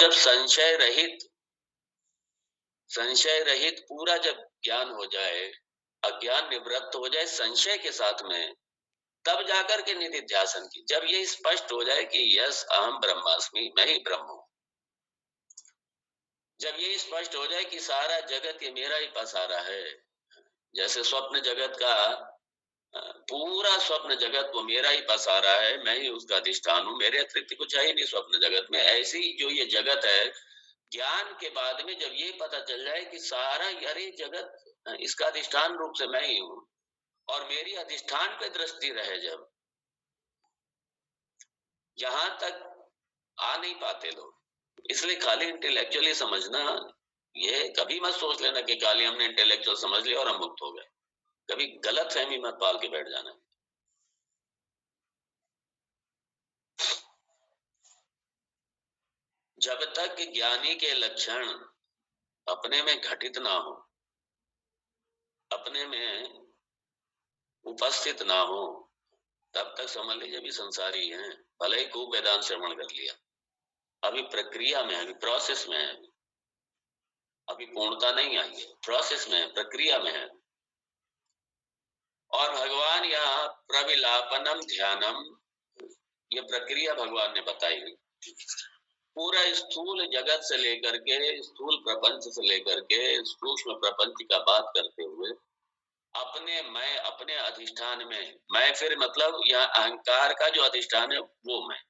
जब संशय रहित पूरा जब ज्ञान हो जाए, अज्ञान निवृत्त हो जाए संशय के साथ में, तब जाकर के निधिध्यासन की, जब ये स्पष्ट हो जाए कि यस अहम ब्रह्मास्मि, मैं ही ब्रह्म हूं, जब ये स्पष्ट हो जाए कि सारा जगत ये मेरा ही पसारा है, जैसे स्वप्न जगत का पूरा स्वप्न जगत वो मेरा ही पसारा है, मैं ही उसका अधिष्ठान हूं, मेरे अतिरिक्त कुछ है ही नहीं स्वप्न जगत में। ऐसी जो ये जगत है, ज्ञान के बाद में जब ये पता चल जाए कि सारा अरे जगत इसका अधिष्ठान रूप से मैं ही हूं, और मेरी अधिष्ठान पे दृष्टि रहे, जब यहां तक आ नहीं पाते लोग। इसलिए खाली इंटेलेक्चुअली समझना, ये कभी मत सोच लेना कि खाली हमने इंटेलेक्चुअल समझ लिया और हम मुक्त हो गए। कभी गलत फहमी मत पाल के बैठ जाना। जब तक ज्ञानी के लक्षण अपने में घटित ना हो, अपने में उपस्थित ना हो, तब तक समझ लीजिए अभी संसारी हैं, भले ही खूब वेदांत श्रवण कर लिया, अभी प्रक्रिया में है, अभी प्रोसेस में है, अभी पूर्णता नहीं आई है, प्रोसेस में है, प्रक्रिया में है। और भगवान यहाँ प्रविलापनम ध्यानम, ये प्रक्रिया भगवान ने बताई। पूरा स्थूल जगत से लेकर के, स्थूल प्रपंच से लेकर के सूक्ष्म प्रपंच का बात करते हुए अपने अधिष्ठान में, मैं फिर मतलब यहाँ अहंकार का जो अधिष्ठान है वो मैं,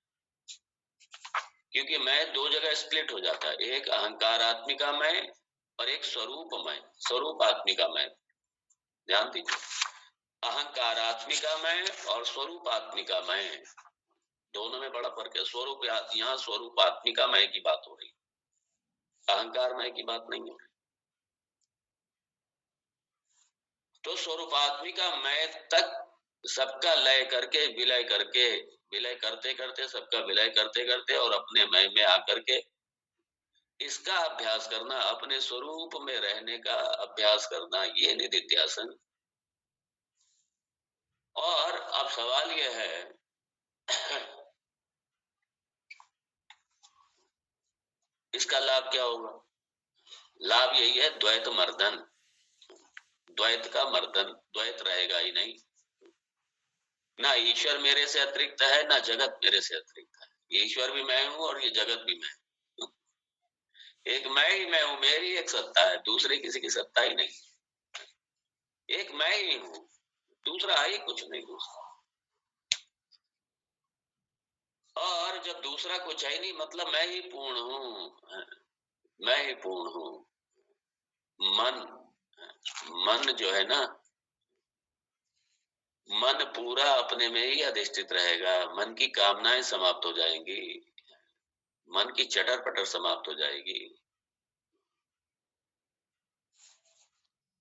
क्योंकि मैं दो जगह स्प्लिट हो जाता है, एक अहंकारात्मिका मैं और एक स्वरूप मैं, स्वरूपात्मिका मैं। ध्यान दीजिए, अहंकारात्मिका मैं और स्वरूपात्मिका मैं, दोनों में बड़ा फर्क है। यहाँ स्वरूपात्मिका मैं की बात हो रही, अहंकार मैं की बात नहीं हो रही। तो स्वरूपात्मिका मैं तक सबका लय करके, विलय करते करते, सबका विलय करते करते और अपने मैं में आकर के इसका अभ्यास करना, अपने स्वरूप में रहने का अभ्यास करना, ये निधिध्यासन। और अब सवाल यह है इसका लाभ क्या होगा? लाभ यही है, द्वैत मर्दन, द्वैत का मर्दन, द्वैत रहेगा ही नहीं। ना ईश्वर मेरे से अतिरिक्त है, ना जगत मेरे से अतिरिक्त है। ईश्वर भी मैं हूं और ये जगत भी मैं हूं। एक मैं ही मैं हूं, मेरी एक सत्ता है, दूसरे किसी की सत्ता ही नहीं। एक मैं ही हूं, दूसरा है ही कुछ नहीं दूसरा। और जब दूसरा कुछ है ही नहीं, मतलब मैं ही पूर्ण हूं, मैं ही पूर्ण हूं। मन जो है ना, मन पूरा अपने में ही अधिष्ठित रहेगा, मन की कामनाएं समाप्त हो जाएंगी, मन की चटर पटर समाप्त हो जाएगी,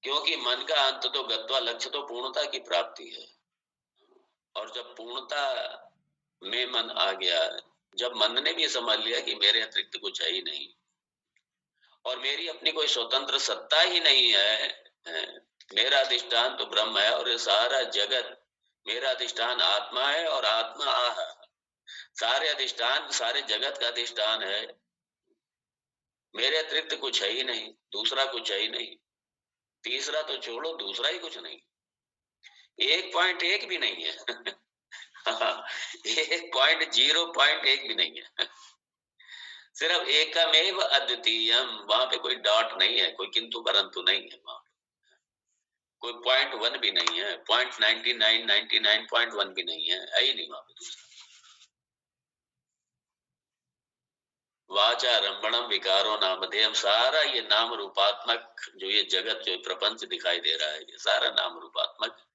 क्योंकि मन का अंत तो गत्वा, लक्ष्य तो पूर्णता की प्राप्ति है। और जब पूर्णता में मन आ गया, जब मन ने भी समझ लिया कि मेरे अतिरिक्त कुछ है ही नहीं और मेरी अपनी कोई स्वतंत्र सत्ता ही नहीं है, मेरा अधिष्ठान तो ब्रह्म है और ये सारा जगत मेरा अधिष्ठान आत्मा है, और आत्मा सारे अधिष्ठान, सारे जगत का अधिष्ठान है, मेरे अतिरिक्त कुछ है ही नहीं, दूसरा कुछ है ही नहीं, तीसरा तो छोड़ो, दूसरा ही कुछ नहीं, 1.1 भी नहीं है 1.0.1 भी नहीं है सिर्फ एकमेव अद्वितीयम, वहां पे कोई डॉट नहीं है, कोई किंतु परंतु नहीं है, वहां कोई 0.1 भी नहीं है, 0.99 99.1 भी नहीं है ही नहीं वहां पे दूसरा। वाचा रंभणम विकारो नामधेयम, सारा ये नाम रूपात्मक जो ये जगत, जो प्रपंच दिखाई दे रहा है, ये सारा नाम रूपात्मक,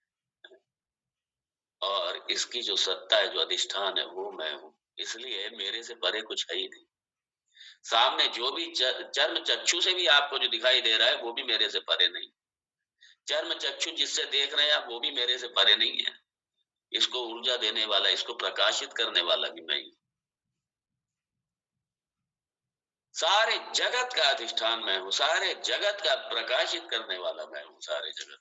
और इसकी जो सत्ता है, जो अधिष्ठान है, वो मैं हूं। इसलिए मेरे से परे कुछ है ही नहीं। सामने जो भी चर्म चक्षु से भी आपको जो दिखाई दे रहा है, वो भी मेरे से परे नहीं। चर्म चक्षु जिससे देख रहे हैं आप, वो भी मेरे से परे नहीं है। इसको ऊर्जा देने वाला, इसको प्रकाशित करने वाला भी मैं ही। सारे जगत का अधिष्ठान मैं हूं, सारे जगत का प्रकाशित करने वाला मैं हूं, सारे जगत,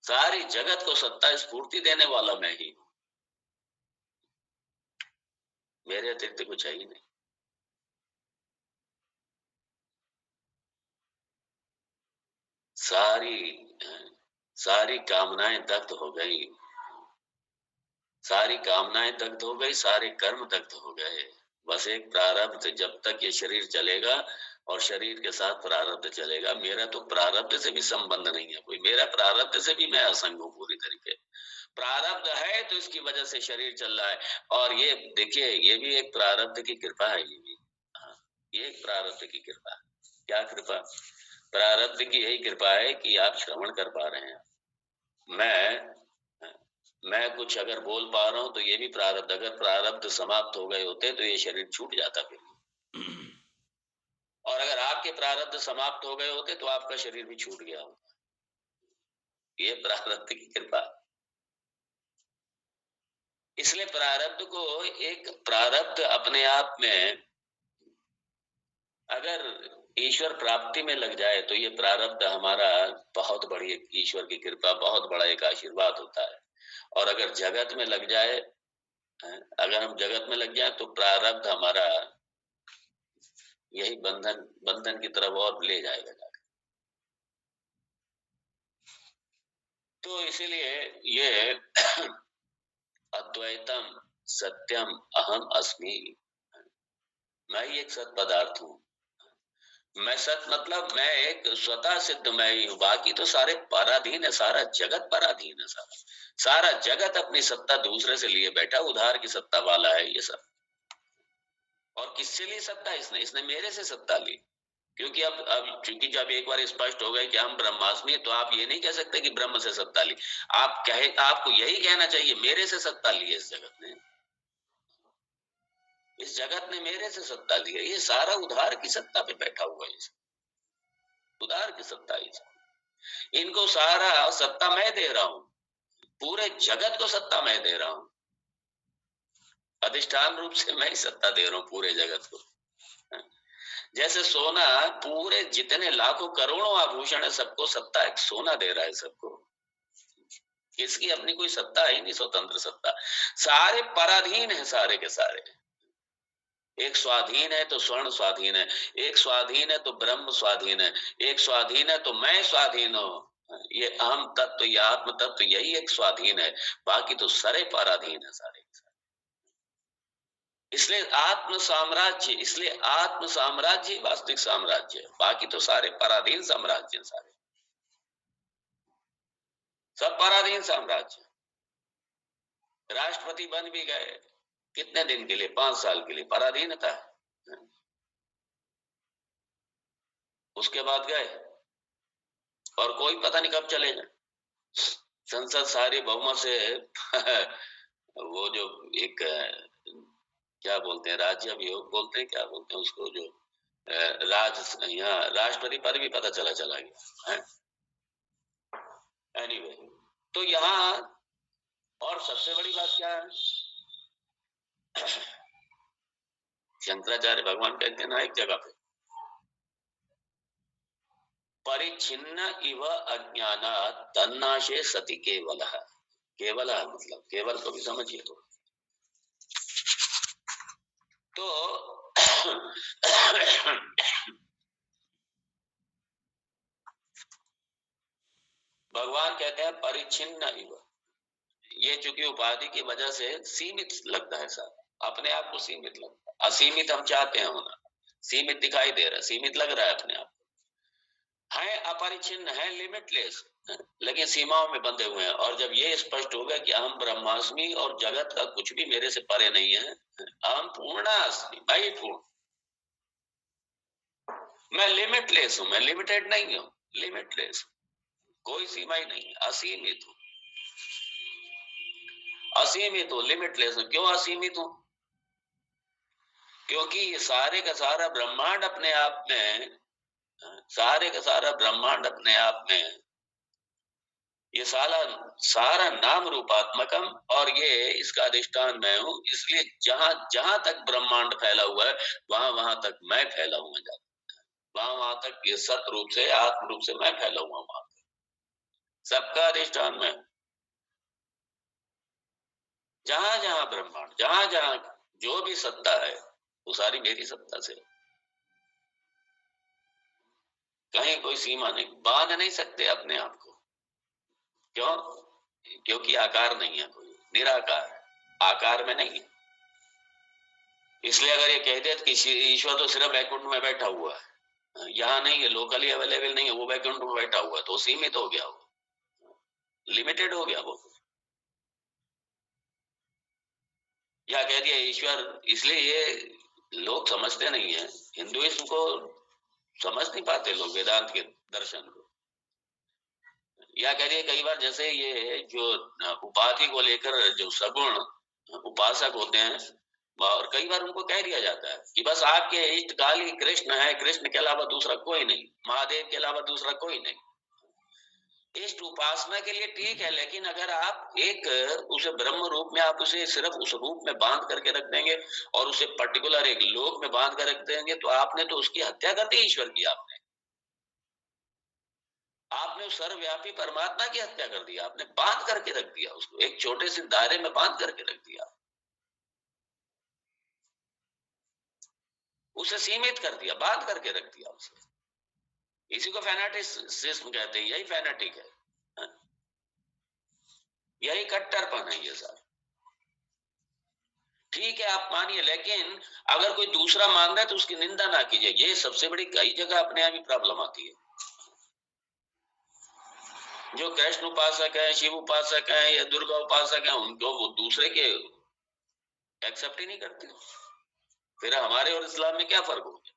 सारी जगत को सत्ता स्फूर्ति देने वाला मैं ही हूं, मेरे अतिरिक्त कुछ है ही नहीं। सारी सारी कामनाएं दग्ध हो गई, सारी कामनाएं दग्ध हो गई, सारे कर्म दग्ध हो गए। बस एक प्रारब्ध, जब तक ये शरीर चलेगा और शरीर के साथ प्रारब्ध चलेगा। मेरा तो प्रारब्ध से भी संबंध नहीं है कोई, मेरा प्रारब्ध से भी मैं असंग हूँ पूरी तरीके। प्रारब्ध है तो इसकी वजह से शरीर चल रहा है। और ये देखिए, ये भी एक प्रारब्ध की कृपा है, ये भी। हाँ, ये एक प्रारब्ध की कृपा। क्या कृपा? प्रारब्ध की यही कृपा है कि आप श्रवण कर पा रहे हैं। मैं मैं कुछ अगर बोल पा रहा हूँ तो ये भी प्रारब्ध। अगर प्रारब्ध समाप्त हो गए होते तो ये शरीर छूट जाता फिर। और अगर आपके प्रारब्ध समाप्त हो गए होते तो आपका शरीर भी छूट गया होता। ये प्रारब्ध की कृपा। इसलिए प्रारब्ध को, एक प्रारब्ध अपने आप में अगर ईश्वर प्राप्ति में लग जाए तो ये प्रारब्ध हमारा बहुत बड़ी एक ईश्वर की कृपा, बहुत बड़ा एक आशीर्वाद होता है। और अगर जगत में लग जाए, अगर हम जगत में लग जाए तो प्रारब्ध हमारा यही बंधन बंधन की तरफ और ले जाएगा जाकर। तो इसीलिए ये अद्वैतम सत्यम अहम अस्मि, मैं ही एक सत पदार्थ हूँ। मैं सत मतलब मैं एक स्वतः सिद्ध मैं ही हूँ, बाकी तो सारे पराधीन है, सारा जगत पराधीन है। सारा सारा जगत अपनी सत्ता दूसरे से लिए बैठा, उधार की सत्ता वाला है ये सब। और किससे ली सत्ता? इसने इसने मेरे से सत्ता ली। क्योंकि अब चूंकि जब एक बार स्पष्ट हो गए कि हम ब्रह्मास्मि, तो आप ये नहीं कह सकते कि ब्रह्म से सत्ता ली। आपको यही कहना चाहिए, मेरे से सत्ता ली है इस जगत ने। इस जगत ने मेरे से सत्ता ली है। ये सारा उधार की सत्ता पे बैठा हुआ है, उधार की सत्ता है। इनको सारा सत्ता मैं दे रहा हूं, पूरे जगत को सत्ता मैं दे रहा हूं। अधिष्ठान रूप से मैं ही सत्ता दे रहा हूं पूरे जगत को। जैसे सोना, पूरे जितने लाखों करोड़ों आभूषण है, सबको सत्ता एक सोना दे रहा है सबको। इसकी अपनी कोई सत्ता है नहीं, स्वतंत्र सत्ता। सारे पराधीन है, सारे के सारे। एक स्वाधीन है तो स्वर्ण स्वाधीन है, एक स्वाधीन है तो ब्रह्म स्वाधीन है, एक स्वाधीन है तो मैं स्वाधीन हूं। ये अहम तत्व, ये आत्म तत्व, यही एक स्वाधीन है। बाकी तो सारे पराधीन है, सारे। इसलिए आत्म साम्राज्य वास्तविक साम्राज्य है। बाकी तो सारे पराधीन साम्राज्य, सारे सब पराधीन साम्राज्य। राष्ट्रपति बन भी गए कितने दिन के लिए? 5 साल के लिए पराधीनता है। उसके बाद गए और कोई पता नहीं कब चले जाए। संसद सारी बहुमत से वो जो एक क्या बोलते हैं, राज्य भी बोलते हैं, क्या बोलते हैं उसको, जो यहाँ राष्ट्रपति पद भी पता चला गया। एनीवे, तो यहाँ और सबसे बड़ी बात क्या है, शंकराचार्य भगवान कहते हैं ना एक जगह पे, परिच्छिन्न इव अज्ञानात् तन्नाशे सति केवलः। केवलः मतलब केवल को भी समझिए तो भगवान कहते हैं परिच्छिन्न इव। ये चूंकि उपाधि की वजह से सीमित लगता है सर, अपने आप को सीमित लगता है। असीमित हम चाहते हैं होना, सीमित दिखाई दे रहा है, सीमित लग रहा है अपने आप। है अपरिच्छिन्न, है लिमिटलेस, लेकिन सीमाओं में बंधे हुए हैं। और जब ये स्पष्ट होगा कि हम ब्रह्मास्मि और जगत का कुछ भी मेरे से परे नहीं है, हम पूर्णास्मि, मैं पूर्ण, मैं लिमिटलेस हूं, मैं लिमिटेड नहीं हूं, लिमिटलेस, कोई सीमा ही नहीं, असीमित हूं, असीमित हूं, लिमिटलेस हूं। क्यों असीमित हूं? क्योंकि ये सारे का सारा ब्रह्मांड अपने आप में, सारे का सारा ब्रह्मांड अपने आप में, ये सारा सारा नाम रूपात्मकम, और ये इसका अधिष्ठान मैं हूं। इसलिए जहां जहां तक ब्रह्मांड फैला हुआ है, वहां वहां तक मैं फैला हुआ जाता, वहां वहां तक ये सत रूप से, आत्म रूप से मैं फैला हुआ, वहां सबका अधिष्ठान में। जहां जहां ब्रह्मांड, जहां जहां जो भी सत्ता है, वो सारी मेरी सत्ता से। कहीं कोई सीमा नहीं, बांध नहीं सकते अपने आप को। क्यों? क्योंकि आकार नहीं है, कोई निराकार है, आकार में नहीं है। इसलिए अगर ये कह दे कि ईश्वर तो सिर्फ वैकुंठ में बैठा हुआ है, यहाँ नहीं है, लोकली अवेलेबल नहीं है, वो वैकुंठ में बैठा हुआ है, तो सीमित हो गया, वो लिमिटेड हो गया वो। या कह दिया ईश्वर, इसलिए ये लोग समझते नहीं है, हिंदुइज्म को समझ नहीं पाते लोग, वेदांत के दर्शन को। या कह दिए कई बार, जैसे ये जो उपाधि को लेकर जो सगुण उपासक होते हैं, और कई बार उनको कह दिया जाता है कि बस आपके इष्ट काल ही कृष्ण है, कृष्ण के अलावा दूसरा कोई नहीं, महादेव के अलावा दूसरा कोई नहीं। इष्ट उपासना के लिए ठीक है, लेकिन अगर आप एक उसे ब्रह्म रूप में, आप उसे सिर्फ उस रूप में बांध करके रख देंगे और उसे पर्टिकुलर एक लोक में बांध कर रख देंगे, तो आपने तो उसकी हत्या कर दी ईश्वर की। आपने उस सर्वव्यापी परमात्मा की हत्या कर दी, आपने बांध करके रख दिया उसको, एक छोटे से दायरे में बांध करके रख दिया, उसे सीमित कर दिया, बांध करके रख दिया उसे। इसी को फैनाटिसिज्म कहते हैं, यही फैनाटिक है, यही कट्टरपन है ये सब। ठीक है आप मानिए, लेकिन अगर कोई दूसरा मान रहा है तो उसकी निंदा ना कीजिए। ये सबसे बड़ी कई जगह अपने यहाँ भी प्रॉब्लम आती है। जो कृष्ण उपासक है, शिव उपासक है या दुर्गा उपासक है, उनको वो दूसरे के एक्सेप्ट ही नहीं करते। फिर हमारे और इस्लाम में क्या फर्क हो गया?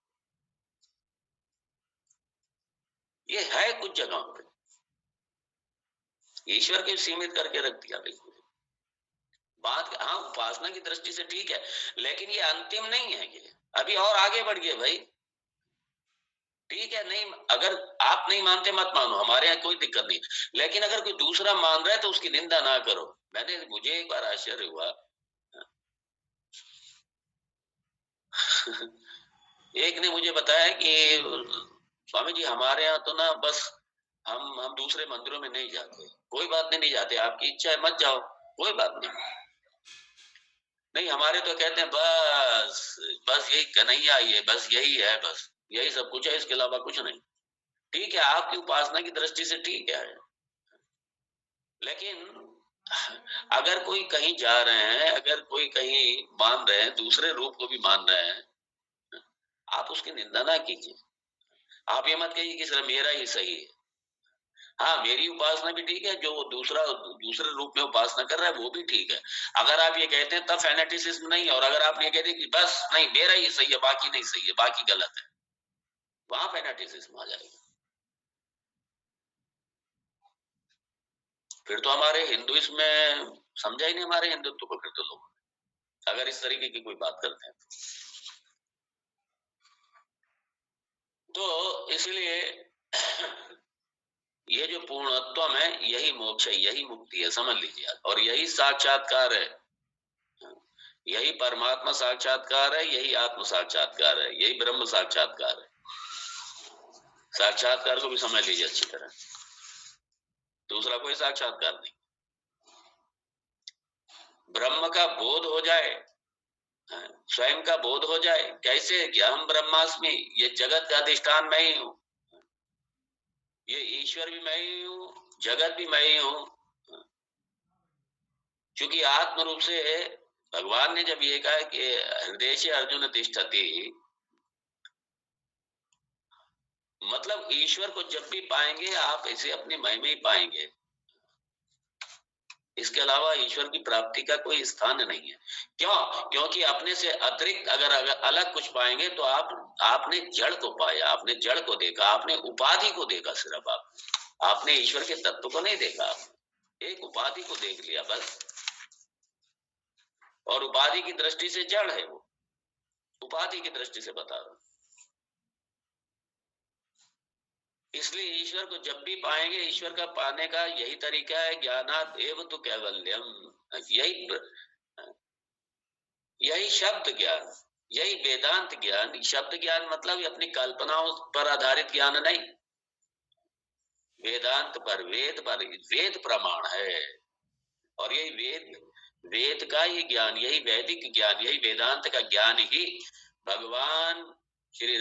ये है कुछ जगहों पे ईश्वर के सीमित करके रख दिया बिल्कुल। बात हाँ उपासना की दृष्टि से ठीक है, लेकिन ये अंतिम नहीं है, ये अभी और आगे बढ़ गए भाई। ठीक है, नहीं अगर आप नहीं मानते मत मानो, हमारे यहाँ कोई दिक्कत नहीं, लेकिन अगर कोई दूसरा मान रहा है तो उसकी निंदा ना करो। मुझे एक बार आश्चर्य हुआ एक ने मुझे बताया कि स्वामी जी हमारे यहाँ तो ना बस हम दूसरे मंदिरों में नहीं जाते। कोई बात नहीं, नहीं जाते, आपकी इच्छा है मत जाओ, कोई बात नहीं। नहीं हमारे तो कहते हैं बस बस यही कन्हैया ही है, बस यही है, बस यही सब कुछ है, इसके अलावा कुछ नहीं। ठीक है, आपकी उपासना की दृष्टि से ठीक है, लेकिन अगर कोई कहीं जा रहे हैं, अगर कोई कहीं मान रहे हैं, दूसरे रूप को भी मान रहे हैं, आप उसकी निंदा ना कीजिए। आप ये मत कहिए कि सिर्फ मेरा ही सही है। हाँ, मेरी उपासना भी ठीक है, जो वो दूसरे रूप में उपासना कर रहा है वो भी ठीक है। अगर आप ये कहते हैं तब फैनेटिसिज्म नहीं है, और अगर आप ये कहते हैं कि बस नहीं मेरा ही सही है, बाकी नहीं सही है, बाकी गलत है, वहां फैनेटिसिज्म आ जाएगा। फिर तो हमारे हिंदुइज्म में समझा ही नहीं हमारे हिंदुत्व को, फिर तो लोग अगर इस तरीके की कोई बात करते हैं तो इसलिए ये जो पूर्णत्व है यही मोक्ष है, यही मुक्ति है, समझ लीजिए, और यही साक्षात्कार है, यही परमात्मा साक्षात्कार है, यही आत्म साक्षात्कार है, यही ब्रह्म साक्षात्कार है। साक्षात्कार को भी समझ लीजिए अच्छी तरह, दूसरा कोई साक्षात्कार नहीं। ब्रह्म का बोध हो जाए, स्वयं का बोध हो जाए, कैसे कि हम ब्रह्मास्मि, ये जगत का अधिष्ठान मैं ही हूं, ये ईश्वर भी मैं ही हूं, जगत भी मैं ही हूं। क्योंकि आत्म रूप से भगवान ने जब ये कहा कि हृदय से अर्जुन तिष्ठति, मतलब ईश्वर को जब भी पाएंगे आप इसे अपनी महिमा ही पाएंगे, इसके अलावा ईश्वर की प्राप्ति का कोई स्थान नहीं है। क्यों? क्योंकि अपने से अतिरिक्त अगर अलग कुछ पाएंगे तो आपने जड़ को पाया, आपने जड़ को देखा, आपने उपाधि को देखा, सिर्फ आपने ईश्वर के तत्व को नहीं देखा, एक उपाधि को देख लिया बस, और उपाधि की दृष्टि से जड़ है वो, उपाधि की दृष्टि से बता रहा हूं। इसलिए ईश्वर को जब भी पाएंगे, ईश्वर का पाने का यही तरीका है, ज्ञानात एव तु कैवल्यम, यही शब्द ज्ञान, यही वेदांत ज्ञान। शब्द ज्ञान मतलब अपनी कल्पनाओं पर आधारित ज्ञान नहीं, वेदांत पर, वेद प्रमाण है, और यही वेद का ही ज्ञान, यही वैदिक ज्ञान, यही वेदांत का ज्ञान ही भगवान श्री